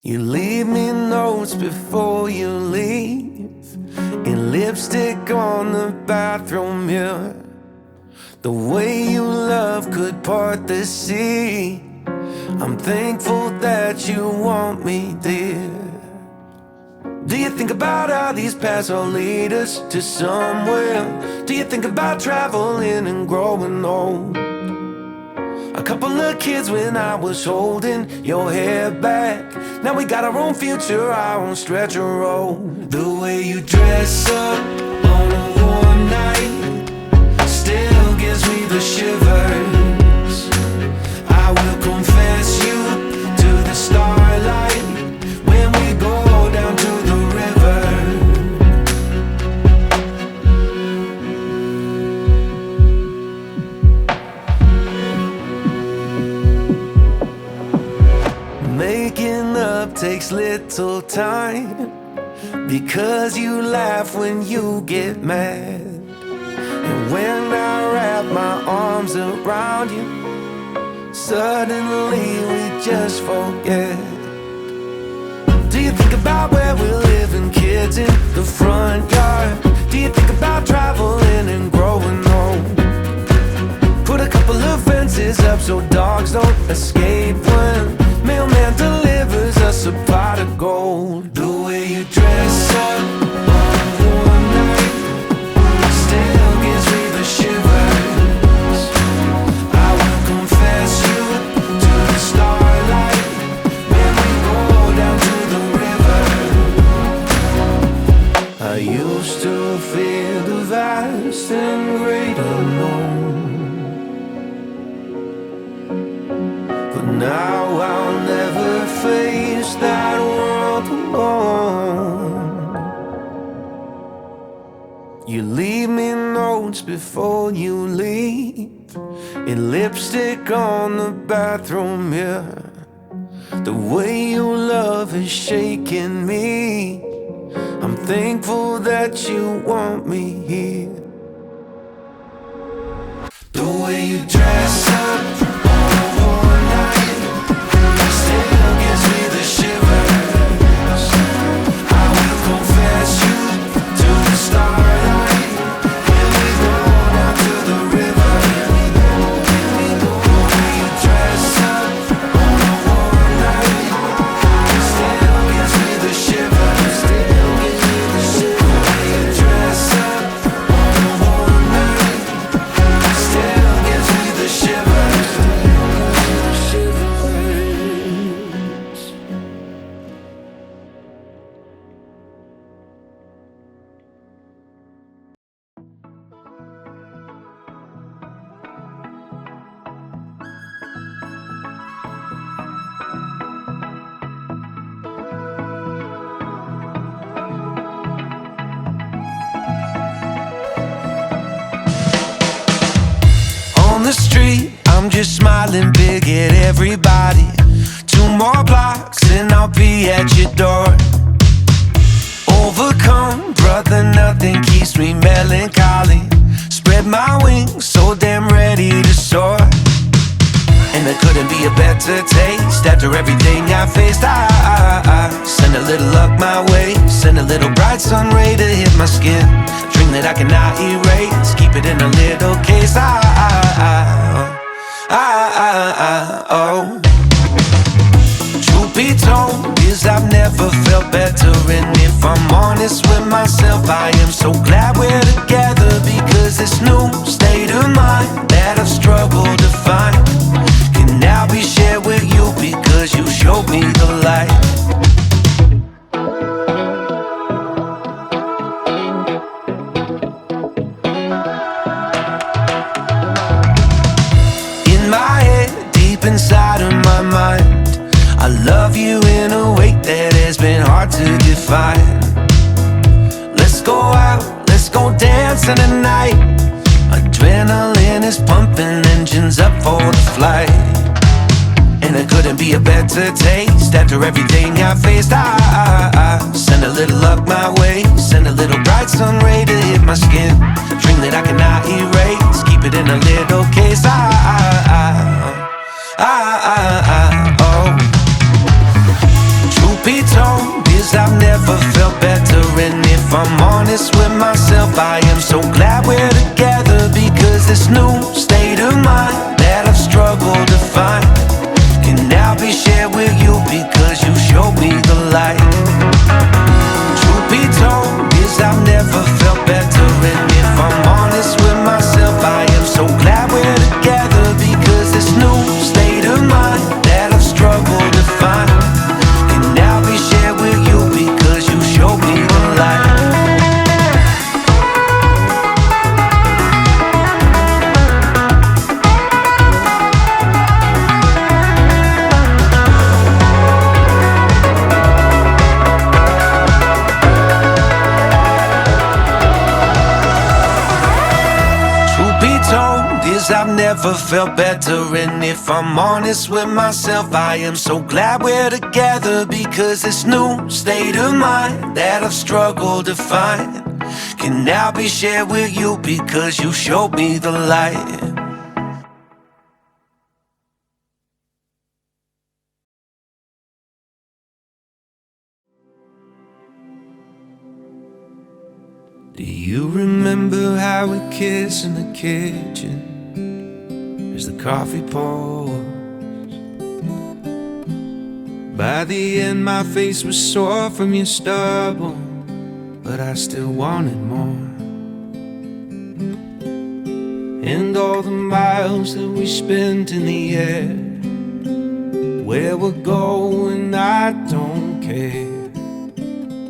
You leave me notes before you leave, and lipstick on the bathroom mirror. The way you love could part the sea. I'm thankful that you want me, dear. Do you think about how these paths all lead us to somewhere? Do you think about traveling and growing old? A couple of kids when I was holding your hair back. Now we got our own future, our own stretch of road. The way you dress up on a warm night still gives me the shivers. I will confess you to the starlight when we go down to the river. Making up takes little time, because you laugh when you get mad. And when I wrap my arms around you, suddenly we just forget. Do you think about where we're living, kids in the front yard? Do you think about traveling and growing old? Put a couple of fences up so dogs don't escape when mailman delivers us a pot of gold. The way you dress up on a warm night still gives me the shivers. I will confess you to the starlight when we go down to the river. I used to fear the vast and great unknown, but now I'll never face that world alone. You leave me notes before you leave, and lipstick on the bathroom mirror. The way you love is shaking me. I'm thankful that you want me here. The way you dress up on a warm night still gives me the shivers. I will confess you to the starlight when we go down to the river. The way you dress up on a warm night still gives me the shivers. Still gives me the shivers. The way you dress up on a warm night still gives me the shivers. On the street, I'm just smiling big at everybody. 2 more blocks and I'll be at your door. Overcome, brother, nothing keeps me melancholy. Spread my wings, so damn ready to soar. And there couldn't be a better taste after everything I faced. I send a little luck my way, send a little bright sun ray to hit my skin. Dream that I cannot erase, keep it in a little case. Truth be told is I've never felt better, and if I'm honest with myself, I am so glad we're together, because this new state of mind that I've struggled to find can now be shared with you, because you showed me the light. In my head, deep inside of my mind, I love you in a way that has been hard to define. Let's go out, let's go dancing tonight. Adrenaline is pumping, engines up for the flight. And there couldn't be a better taste after everything I faced. I send a little luck my way, send a little bright sun ray to hit my skin. Dream that I cannot erase, keep it in a little case. Truth be told is I've never felt better. And if I'm honest with myself, I am so glad we're together. Because this new state of mind that I've struggled to find can now be shared with you, because you showed me the light. Truth be told is I've never felt better. And if I'm honest with myself, I am so glad we're together. Because this new state of mind that I've struggled to find can now be shared with you, because you showed me the light. I've never felt better. And if I'm honest with myself, I am so glad we're together. Because this new state of mind that I've struggled to find can now be shared with you, because you showed me the light. Do you remember how we kissed in the kitchen as the coffee pours? By the end my face was sore from your stubble, but I still wanted more. And all the miles that we spent in the air, where we're going I don't care.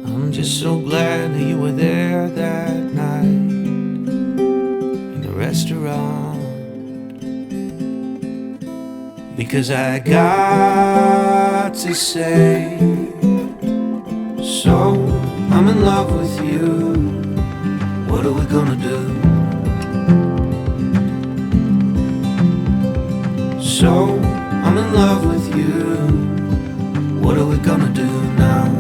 I'm just so glad that you were there that night in the restaurant. Because I got to say, so I'm in love with you. What are we gonna do? So I'm in love with you. What are we gonna do now?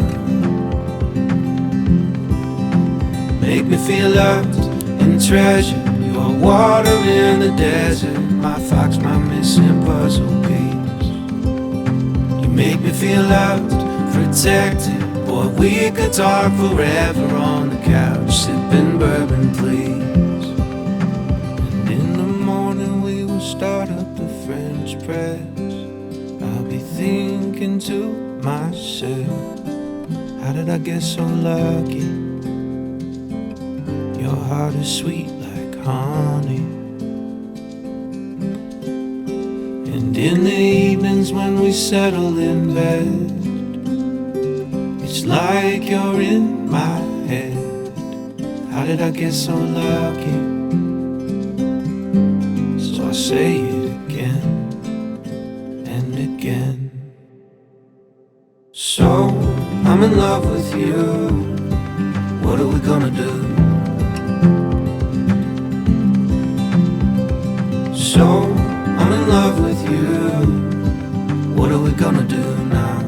Make me feel loved and treasured. Your water in the desert, my fox, my missing puzzle piece. You make me feel loved, protected. Boy, we could talk forever on the couch, sipping bourbon, please. And in the morning we will start up the French press. I'll be thinking to myself, how did I get so lucky? Your heart is sweet like honey. And in the evenings when we settle in bed, it's like you're in my head. How did I get so lucky? So I say it again and again. So I'm in love with you. What are we gonna do? So I'm in love with you. What are we gonna do now?